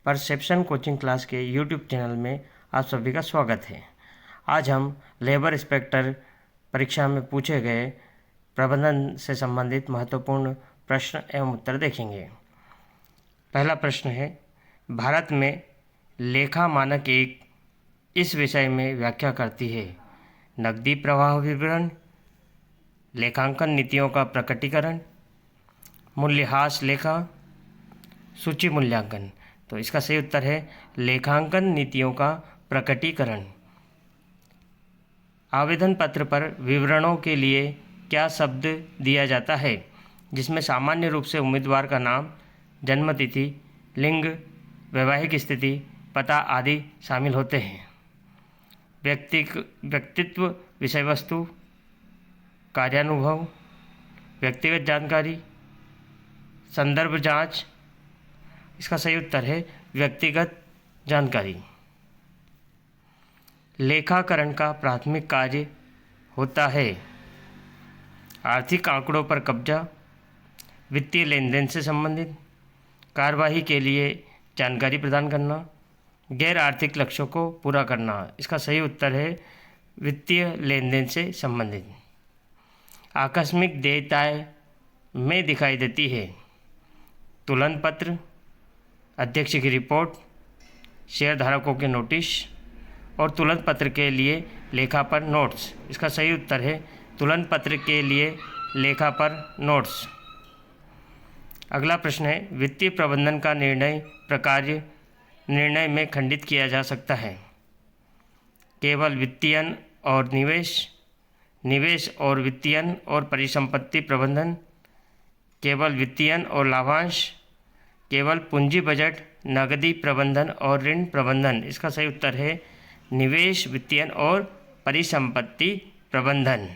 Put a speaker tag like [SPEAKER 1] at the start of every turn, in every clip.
[SPEAKER 1] Perception coaching class के YouTube channel में आप सभी का स्वागत है। आज हम लेबर इंस्पेक्टर परीक्षा में पूछे गए प्रबंधन से संबंधित महत्वपूर्ण प्रश्न एवं उत्तर देखेंगे। पहला प्रश्न है, भारत में लेखा मानक एक इस विषय में व्याख्या करती है। नकदी प्रवाह विवरण, लेखांकन नीतियों का प्रकटीकरण, मूल्यह्रास लेखा, सूची मूल्यांकन। तो इसका सही उत्तर है लेखांकन नीतियों का प्रकटीकरण। आवेदन पत्र पर विवरणों के लिए क्या शब्द दिया जाता है, जिसमें सामान्य रूप से उम्मीदवार का नाम, जन्मतिथि, लिंग, वैवाहिक स्थिति, पता आदि शामिल होते हैं। व्यक्तित्व, विषय वस्तु, कार्यानुभव, व्यक्तिगत जानकारी, संदर्भ जांच। इसका सही उत्तर है व्यक्तिगत जानकारी। लेखाकरण का प्राथमिक कार्य होता है आर्थिक आंकड़ों पर कब्जा, वित्तीय लेन देन से संबंधित, कार्यवाही के लिए जानकारी प्रदान करना, गैर आर्थिक लक्ष्यों को पूरा करना। इसका सही उत्तर है वित्तीय लेन देन से संबंधित। आकस्मिक देयताएं में दिखाई देती है तुलन पत्र, अध्यक्ष की रिपोर्ट, शेयर धारकों के नोटिस और तुलन पत्र के लिए लेखा पर नोट्स। इसका सही उत्तर है तुलन पत्र के लिए लेखा पर नोट्स। अगला प्रश्न है, वित्तीय प्रबंधन का निर्णय प्रकार्य निर्णय में खंडित किया जा सकता है। केवल वित्तीयन और निवेश, निवेश और वित्तीयन और परिसंपत्ति प्रबंधन, केवल वित्तीयन और लाभांश, केवल पूंजी बजट, नकदी प्रबंधन और ऋण प्रबंधन। इसका सही उत्तर है निवेश, वित्तीयन और परिसंपत्ति प्रबंधन।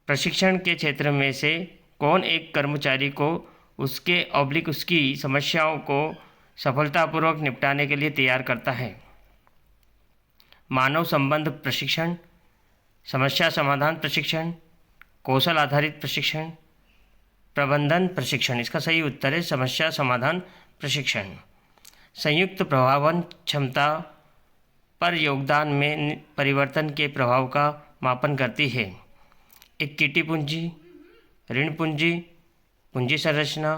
[SPEAKER 1] प्रशिक्षण के क्षेत्र में से कौन एक कर्मचारी को उसकी समस्याओं को सफलतापूर्वक निपटाने के लिए तैयार करता है? मानव संबंध प्रशिक्षण, समस्या समाधान प्रशिक्षण, कौशल आधारित प्रशिक्षण, प्रबंधन प्रशिक्षण। इसका सही उत्तर है समस्या समाधान प्रशिक्षण। संयुक्त प्रभावन क्षमता पर योगदान में परिवर्तन के प्रभाव का मापन करती है। इक्विटी पूंजी, ऋण पूंजी, पूंजी संरचना,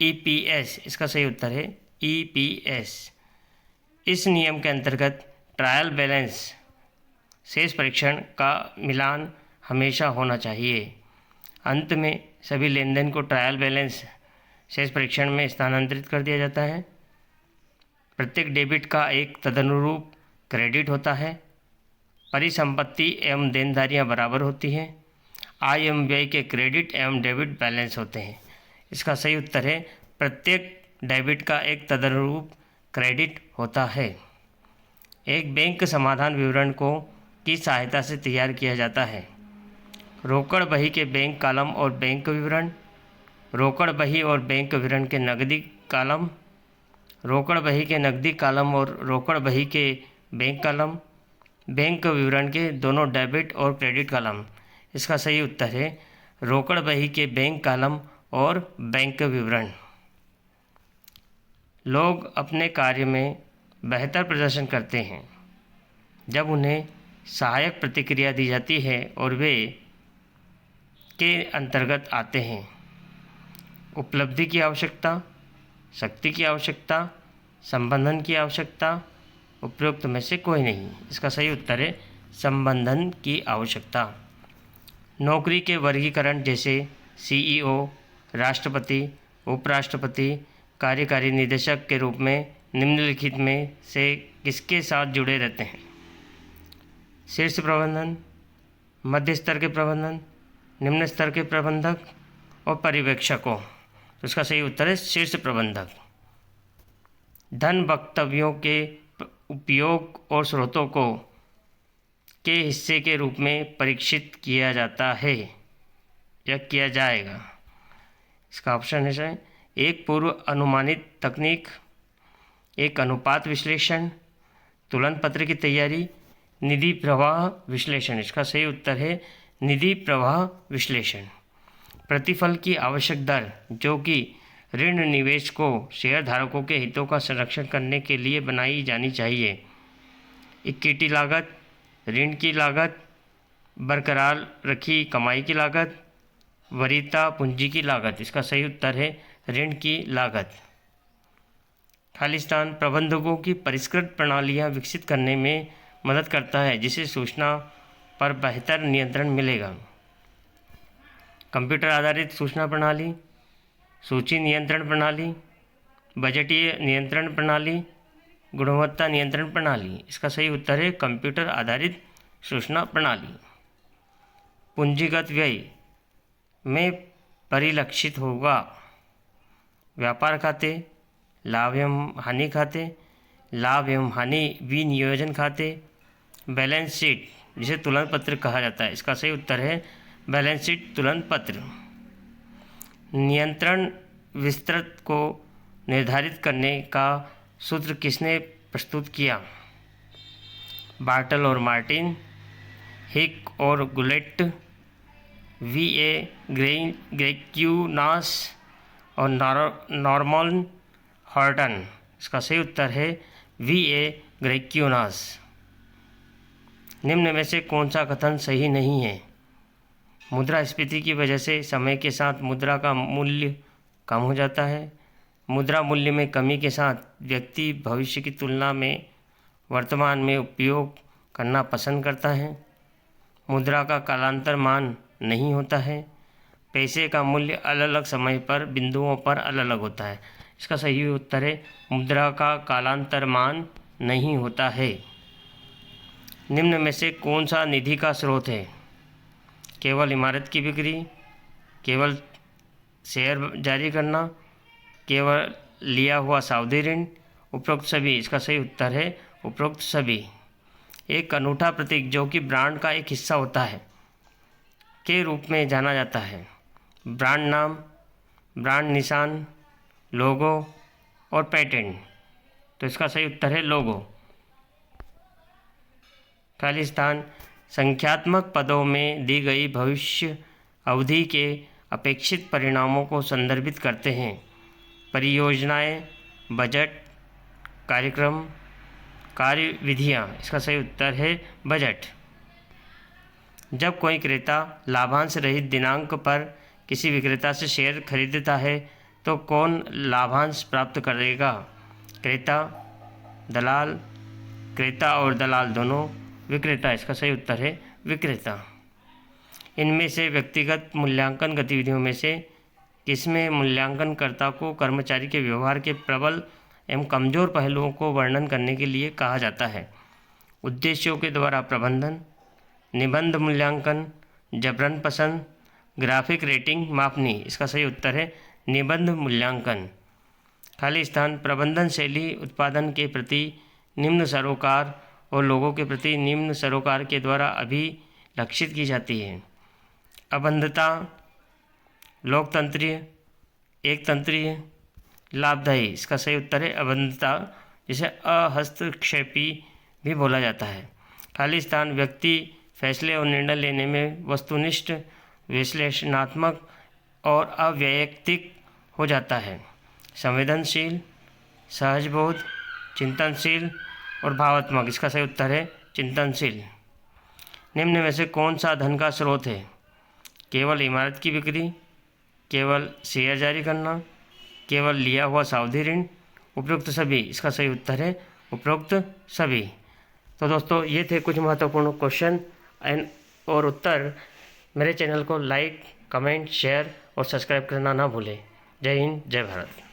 [SPEAKER 1] ईपीएस। इसका सही उत्तर है ईपीएस। इस नियम के अंतर्गत ट्रायल बैलेंस शेष परीक्षण का मिलान हमेशा होना चाहिए। अंत में सभी लेन देन को ट्रायल बैलेंस शेष परीक्षण में स्थानांतरित कर दिया जाता है। प्रत्येक डेबिट का एक तदनुरूप क्रेडिट होता है। परिसंपत्ति एवं देनदारियां बराबर होती हैं। आय एवं व्यय के क्रेडिट एवं डेबिट बैलेंस होते हैं। इसका सही उत्तर है प्रत्येक डेबिट का एक तदनुरूप क्रेडिट होता है। एक बैंक समाधान विवरण की सहायता से तैयार किया जाता है। रोकड़ बही के बैंक कॉलम और बैंक विवरण, रोकड़ बही और बैंक विवरण के नकदी कॉलम, रोकड़ बही के नकदी कॉलम और रोकड़ बही के बैंक कॉलम, बैंक विवरण के दोनों डेबिट और क्रेडिट कॉलम। इसका सही उत्तर है रोकड़ बही के बैंक कॉलम और बैंक विवरण। लोग अपने कार्य में बेहतर प्रदर्शन करते हैं जब उन्हें सहायक प्रतिक्रिया दी जाती है और वे के अंतर्गत आते हैं उपलब्धि की आवश्यकता, शक्ति की आवश्यकता, संबंधन की आवश्यकता, उपयुक्त में से कोई नहीं। इसका सही उत्तर है संबंधन की आवश्यकता। नौकरी के वर्गीकरण जैसे सीईओ, राष्ट्रपति, उपराष्ट्रपति, कार्यकारी निदेशक के रूप में निम्नलिखित में से किसके साथ जुड़े रहते हैं? शीर्ष प्रबंधन, मध्य स्तर के प्रबंधन, निम्न स्तर के प्रबंधक और पर्यवेक्षकों। तो इसका सही उत्तर है शीर्ष प्रबंधक। धन वक्तव्यों के उपयोग और स्रोतों के हिस्से के रूप में परीक्षित किया जाता है या किया जाएगा? इसका ऑप्शन है एक पूर्व अनुमानित तकनीक, एक अनुपात विश्लेषण, तुलन पत्र की तैयारी, निधि प्रवाह विश्लेषण। इसका सही उत्तर है निधि प्रवाह विश्लेषण। प्रतिफल की आवश्यक दर जो कि ऋण निवेश को शेयर धारकों के हितों का संरक्षण करने के लिए बनाई जानी चाहिए। इक्विटी लागत, ऋण की लागत, बरकरार रखी कमाई की लागत, वरीयता पूंजी की लागत। इसका सही उत्तर है ऋण की लागत। खाली स्थान प्रबंधकों की परिष्कृत प्रणालियां विकसित करने में मदद करता है जिससे सूचना पर बेहतर नियंत्रण मिलेगा। कंप्यूटर आधारित सूचना प्रणाली, सूची नियंत्रण प्रणाली, बजटीय नियंत्रण प्रणाली, गुणवत्ता नियंत्रण प्रणाली। इसका सही उत्तर है कंप्यूटर आधारित सूचना प्रणाली। पूंजीगत व्यय में परिलक्षित होगा व्यापार खाते, लाभ एवं हानि खाते, लाभ एवं हानि विनियोजन खाते, बैलेंस शीट जिसे तुलन पत्र कहा जाता है। इसका सही उत्तर है बैलेंस शीट तुलन पत्र। नियंत्रण विस्तृत को निर्धारित करने का सूत्र किसने प्रस्तुत किया? बार्टल और मार्टिन, हिक और गुलेट, V.A. ग्रेक्यूनास और नॉर्मन हॉर्टन। इसका सही उत्तर है V.A. ग्रेक्यूनास। निम्न में से कौन सा कथन सही नहीं है? मुद्रास्फीति की वजह से समय के साथ मुद्रा का मूल्य कम हो जाता है। मुद्रा मूल्य में कमी के साथ व्यक्ति भविष्य की तुलना में वर्तमान में उपयोग करना पसंद करता है। मुद्रा का कालांतर मान नहीं होता है। पैसे का मूल्य अलग अलग समय पर बिंदुओं पर अलग अलग होता है। इसका सही उत्तर है मुद्रा का कालांतर मान नहीं होता है। निम्न में से कौन सा निधि का स्रोत है? केवल इमारत की बिक्री, केवल शेयर जारी करना, केवल लिया हुआ सावधि ऋण, उपरोक्त सभी। इसका सही उत्तर है उपरोक्त सभी। एक अनूठा प्रतीक जो कि ब्रांड का एक हिस्सा होता है के रूप में जाना जाता है। ब्रांड नाम, ब्रांड निशान, लोगो और पेटेंट। तो इसका सही उत्तर है लोगो। खाली स्थान संख्यात्मक पदों में दी गई भविष्य अवधि के अपेक्षित परिणामों को संदर्भित करते हैं। परियोजनाएं, बजट, कार्यक्रम, कार्यविधियाँ। इसका सही उत्तर है बजट। जब कोई क्रेता लाभांश रहित दिनांक पर किसी विक्रेता से शेयर खरीदता है तो कौन लाभांश प्राप्त करेगा? क्रेता, दलाल, क्रेता और दलाल दोनों, विक्रेता। इसका सही उत्तर है विक्रेता। इनमें से व्यक्तिगत मूल्यांकन गतिविधियों में से किसमें मूल्यांकनकर्ता को कर्मचारी के व्यवहार के प्रबल एवं कमजोर पहलुओं को वर्णन करने के लिए कहा जाता है? उद्देश्यों के द्वारा प्रबंधन, निबंध मूल्यांकन, जबरन पसंद, ग्राफिक रेटिंग मापनी। इसका सही उत्तर है निबंध मूल्यांकन। खाली स्थान प्रबंधन शैली उत्पादन के प्रति निम्न सरोकार और लोगों के प्रति निम्न सरोकार के द्वारा अभिलक्षित की जाती है। अबंधता, लोकतंत्रीय, एकतंत्रीय, लाभदायी। इसका सही उत्तर है अबंधता, जिसे अहस्तक्षेपी भी बोला जाता है। खाली स्थान व्यक्ति फैसले और निर्णय लेने में वस्तुनिष्ठ, विश्लेषणात्मक और अवैयक्तिक हो जाता है। संवेदनशील, सहजबोध, चिंतनशील और भावात्मक। इसका सही उत्तर है चिंतनशील। निम्न में से कौन सा धन का स्रोत है? केवल इमारत की बिक्री, केवल शेयर जारी करना, केवल लिया हुआ सावधि ऋण, उपरोक्त सभी। इसका सही उत्तर है उपरोक्त सभी। तो दोस्तों ये थे कुछ महत्वपूर्ण क्वेश्चन और उत्तर। मेरे चैनल को लाइक, कमेंट, शेयर और सब्सक्राइब करना ना भूलें। जय हिंद, जय भारत।